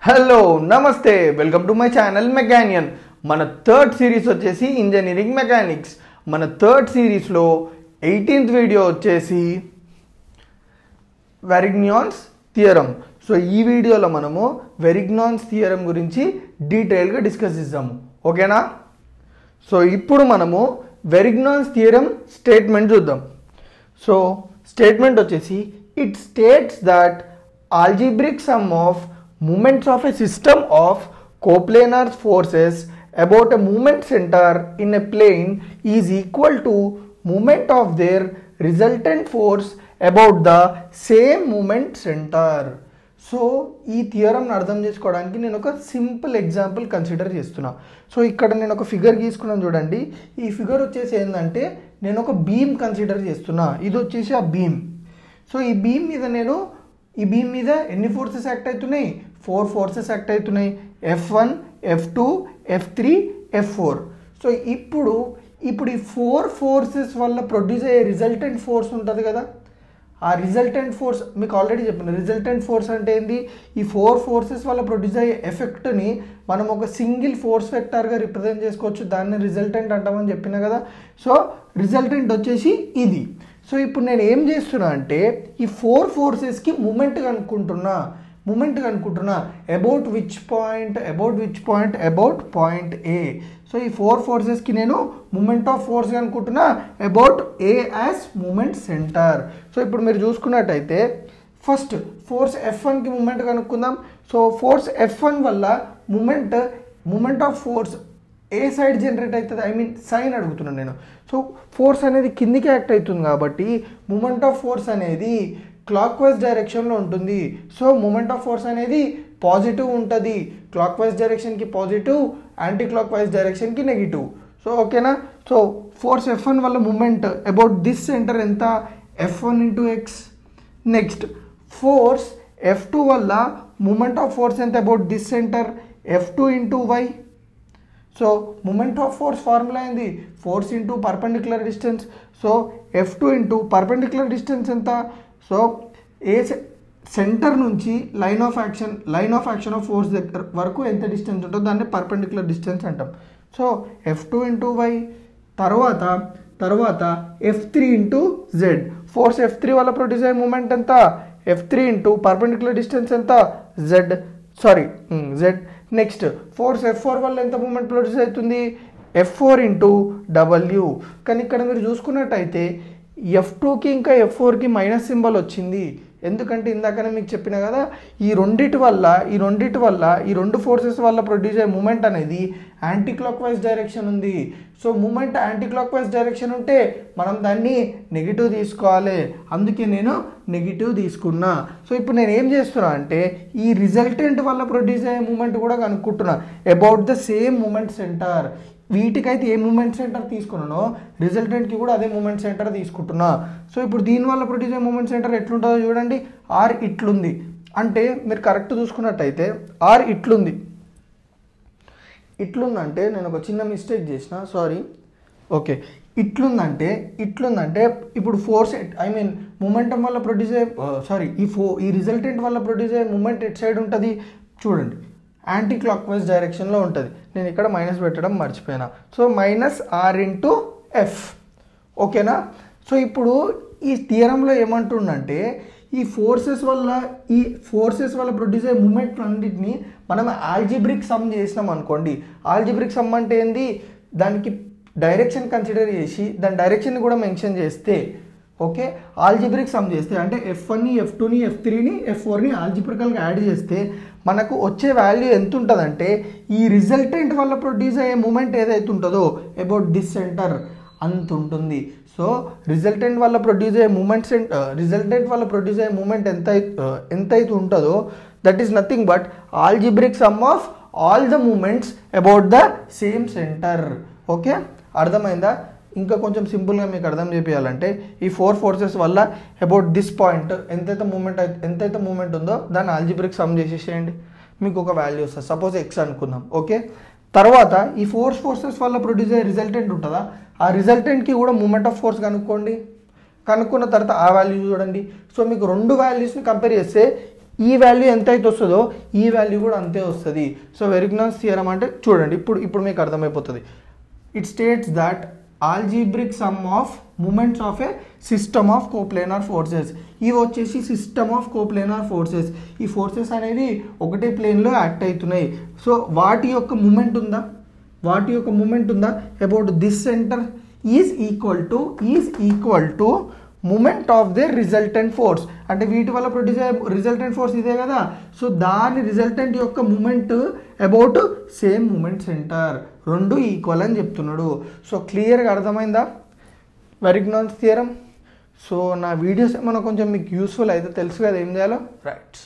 Hello నమస్తే welcome to my channel మెకానియన్. మన third series వచ్చేసి ఇంజనీరింగ్ మెకానిక్స్. మన థర్డ్ సిరీస్లో 18th వీడియో వచ్చేసి వెరిగ్నాన్స్ థియరం. సో ఈ వీడియోలో మనము వెరిగ్నాన్స్ థియరం గురించి డీటెయిల్గా డిస్కస్ చేద్దాము, ఓకేనా? సో ఇప్పుడు మనము వెరిగ్నాన్స్ థియరం స్టేట్మెంట్ చూద్దాం. సో స్టేట్మెంట్ వచ్చేసి it states that algebraic sum of moments of a system of coplanar forces about a moment center in a plane is equal to moment of their resultant force about the same moment center. So ఈ థియరంని అర్థం చేసుకోవడానికి నేను ఒక simple example consider చేస్తున్నా. So ఇక్కడ నేను ఒక figure గీసుకున్నాను చూడండి. ఈ ఫిగర్ వచ్చేసి ఏంటంటే నేను ఒక బీమ్ కన్సిడర్ చేస్తున్నా. ఇది వచ్చేసి ఆ బీమ్. సో ఈ బీమ్ మీద ఎన్ని ఫోర్సెస్ యాక్ట్ అవుతున్నాయి? 4 ఫోర్సెస్ యాక్ట్ అవుతున్నాయి. F1, F2, F3, F4. So ఇప్పుడు ఈ 4 ఫోర్సెస్ వల్ల ప్రొడ్యూస్ అయ్యే రిజల్టెంట్ ఫోర్స్ ఉంటుంది కదా, ఆ రిజల్టెంట్ ఫోర్స్ మీకు ఆల్రెడీ చెప్పాను. రిజల్టెంట్ ఫోర్స్ అంటే ఏంది? ఈ 4 ఫోర్సెస్ వల్ల ప్రొడ్యూస్ అయ్యే ఎఫెక్ట్ని మనం ఒక సింగిల్ ఫోర్స్ వెక్టార్గా రిప్రజెంట్ చేసుకోవచ్చు. దాన్ని రిజల్టెంట్ అంటామని చెప్పిన కదా. సో రిజల్టెంట్ వచ్చేసి ఇది. సో ఇప్పుడు నేను ఏం చేస్తున్నా అంటే ఈ 4 ఫోర్సెస్కి మూమెంట్ కనుక్కుంటున్నా. About which point? About point A. So ఈ 4 ఫోర్సెస్కి నేను మూమెంట్ ఆఫ్ ఫోర్స్ కనుక్కుంటున్నా about A as moment centre. So ఇప్పుడు మీరు చూసుకున్నట్టయితే ఫస్ట్ ఫోర్స్ F1కి మూమెంట్ కనుక్కుందాం. సో ఫోర్స్ F1 వల్ల moment of force A side generate అవుతుంది? సైన్ అడుగుతున్నాను నేను. సో ఫోర్స్ అనేది కిందికి యాక్ట్ అవుతుంది కాబట్టి మూమెంట్ ఆఫ్ ఫోర్స్ అనేది క్లాక్ వైజ్ డైరెక్షన్లో ఉంటుంది. సో మూమెంట్ ఆఫ్ ఫోర్స్ అనేది పాజిటివ్ ఉంటుంది. క్లాక్ వైజ్ డైరెక్షన్కి పాజిటివ్, యాంటీ క్లాక్ వైజ్ డైరెక్షన్కి నెగిటివ్. సో ఓకేనా? సో ఫోర్స్ F1 వల్ల మూమెంట్ అబౌట్ దిస్ సెంటర్ ఎంత? F1 into X. Next force F2 వల్ల మూమెంట్ ఆఫ్ ఫోర్స్ ఎంత? About this centre F2 into Y. So moment of force formula ఏంది? Force into perpendicular distance. So F2 into perpendicular distance ఎంత? So A centre నుంచి line of action of force దగ్గర వరకు ఎంత distance ఉంటుందో దాన్ని perpendicular distance అంటాం. So F2 into Y. తర్వాత F3 into Z. Force F3 వల్ల ప్రొడ్యూస్ అయ్యే మూమెంట్ ఎంత? F3 ఇంటూ పర్పెండిక్యులర్ డిస్టెన్స్ ఎంత? జెడ్. నెక్స్ట్ ఫోర్స్ F4 వల్ల ఎంత మూమెంట్ ప్రొడ్యూస్ అవుతుంది? F4 into W. కానీ ఇక్కడ మీరు చూసుకున్నట్టయితే F2కి ఇంకా F4కి మైనస్ సింబల్ వచ్చింది. ఎందుకంటే ఇందాకనే మీకు చెప్పిన కదా, ఈ రెండు ఫోర్సెస్ వల్ల ప్రొడ్యూస్ అయ్యే మూమెంట్ అనేది యాంటీ క్లాక్ వైజ్ డైరెక్షన్ ఉంది. So moment anti clock wise direction ఉంటే మనం దాన్ని నెగిటివ్ తీసుకోవాలి. అందుకే నేను నెగిటివ్ తీసుకున్నా. సో ఇప్పుడు నేను ఏం చేస్తున్నా అంటే ఈ రిజల్టెంట్ వల్ల ప్రొడ్యూస్ అయ్యే మూమెంట్ కూడా కనుక్కుంటున్నా about the same moment centre. వీటికైతే ఏ మూమెంట్ సెంటర్ తీసుకున్నానో రిజల్టెంట్కి కూడా అదే మూమెంట్ సెంటర్ తీసుకుంటున్నా. సో ఇప్పుడు దీనివల్ల ప్రొడ్యూస్ అయ్యే మూమెంట్ సెంటర్ ఎట్లుంటుందో చూడండి. ఆర్ ఇట్లుంది అంటే మీరు కరెక్ట్ చూసుకున్నట్టయితే ఆర్ ఇట్లుందంటే నేను ఒక చిన్న మిస్టేక్ చేసిన, సారీ. ఓకే, ఇట్లుందంటే ఇప్పుడు ఫోర్స్ మూమెంటం వల్ల ప్రొడ్యూస్ అయ్యే ఈ రిజల్టెంట్ వల్ల ప్రొడ్యూస్ అయ్యే మూమెంట్ ఎట్ సైడ్ ఉంటుంది చూడండి, యాంటీ క్లాక్ వైజ్ డైరెక్షన్లో ఉంటుంది. నేను ఇక్కడ మైనస్ పెట్టడం మర్చిపోయినా. So minus R into F. ఓకేనా? సో ఇప్పుడు ఈ థియరంలో ఏమంటుండంటే ఈ ఫోర్సెస్ వల్ల ప్రొడ్యూస్ అయ్యే మూమెంట్ అన్నిటిని మనం ఆల్జిబ్రిక్ సమ్ చేసినాం అనుకోండి. ఆల్జిబ్రిక్ సమ్ అంటే ఏంది? దానికి డైరెక్షన్ కన్సిడర్ చేసి దాని డైరెక్షన్ కూడా మెన్షన్ చేస్తే, ఓకే, ఆల్జిబ్రిక్ సమ్ చేస్తే అంటే F1ని, F2ని, F3ని, F4ని ఆల్జిబ్రికల్గా యాడ్ చేస్తే మనకు వచ్చే వాల్యూ ఎంత ఉంటుందంటే ఈ రిజల్టెంట్ వల్ల ప్రొడ్యూస్ అయ్యే మూమెంట్ ఏదైతే ఉంటుందో అబౌట్ దిస్ సెంటర్ అంత ఉంటుంది. సో రిజల్టెంట్ వల్ల ప్రొడ్యూస్ అయ్యే మూమెంట్ ఎంతైతే ఉంటుందో that is nothing but algebraic sum of all the moments about the same centre. Okay, అర్థమైందా? ఇంకా కొంచెం సింపుల్గా మీకు అర్థం చేయాలంటే ఈ 4 ఫోర్సెస్ వల్ల అబౌట్ దిస్ పాయింట్ ఎంతైతే మూమెంట్ ఉందో దాన్ని ఆల్జిబ్రిక్ సమ్ చేసేసేయండి. మీకు ఒక వాల్యూ వస్తుంది. సపోజ్ ఎక్స్ అనుకుందాం. ఓకే, తర్వాత ఈ 4 ఫోర్సెస్ వల్ల ప్రొడ్యూస్ అయ్యే రిజల్టెంట్ ఉంటుందా, ఆ రిజల్టెంట్కి కూడా మూమెంట్ ఆఫ్ ఫోర్స్ కనుక్కున్న తర్వాత ఆ వాల్యూ చూడండి. సో మీకు 2 వాల్యూస్ని కంపేర్ చేస్తే ఈ వాల్యూ ఎంత అయితే వస్తుందో ఈ వాల్యూ కూడా అంతే వస్తుంది. సో వెరిగ్నాన్స్ థియరం అంటే చూడండి, ఇప్పుడు మీకు అర్థమైపోతుంది. It states that algebraic sum of moments of a system of coplanar forces. ఇవి వచ్చేసి సిస్టమ్ ఆఫ్ కోప్లేనార్ ఫోర్సెస్. ఈ ఫోర్సెస్ అనేవి ఒకటే ప్లేన్లో యాక్ట్ అవుతున్నాయి. సో వాటి యొక్క మూమెంట్ ఉందా about this centre is equal to moment of the resultant force. అంటే వీటి వల్ల ప్రొడ్యూస్ అయ్యే రిజల్టెంట్ ఫోర్స్ ఇదే కదా. సో దాని రిజల్టెంట్ యొక్క moment about same moment centre, రెండు ఈక్వల్ అని చెప్తున్నాడు. సో క్లియర్గా అర్థమైందా వెరిగ్నాన్స్ థియరం? సో నా వీడియోస్ ఏమైనా కొంచెం మీకు యూస్ఫుల్ అయితే తెలుసు కదా ఏం చేయాలో. రైట్.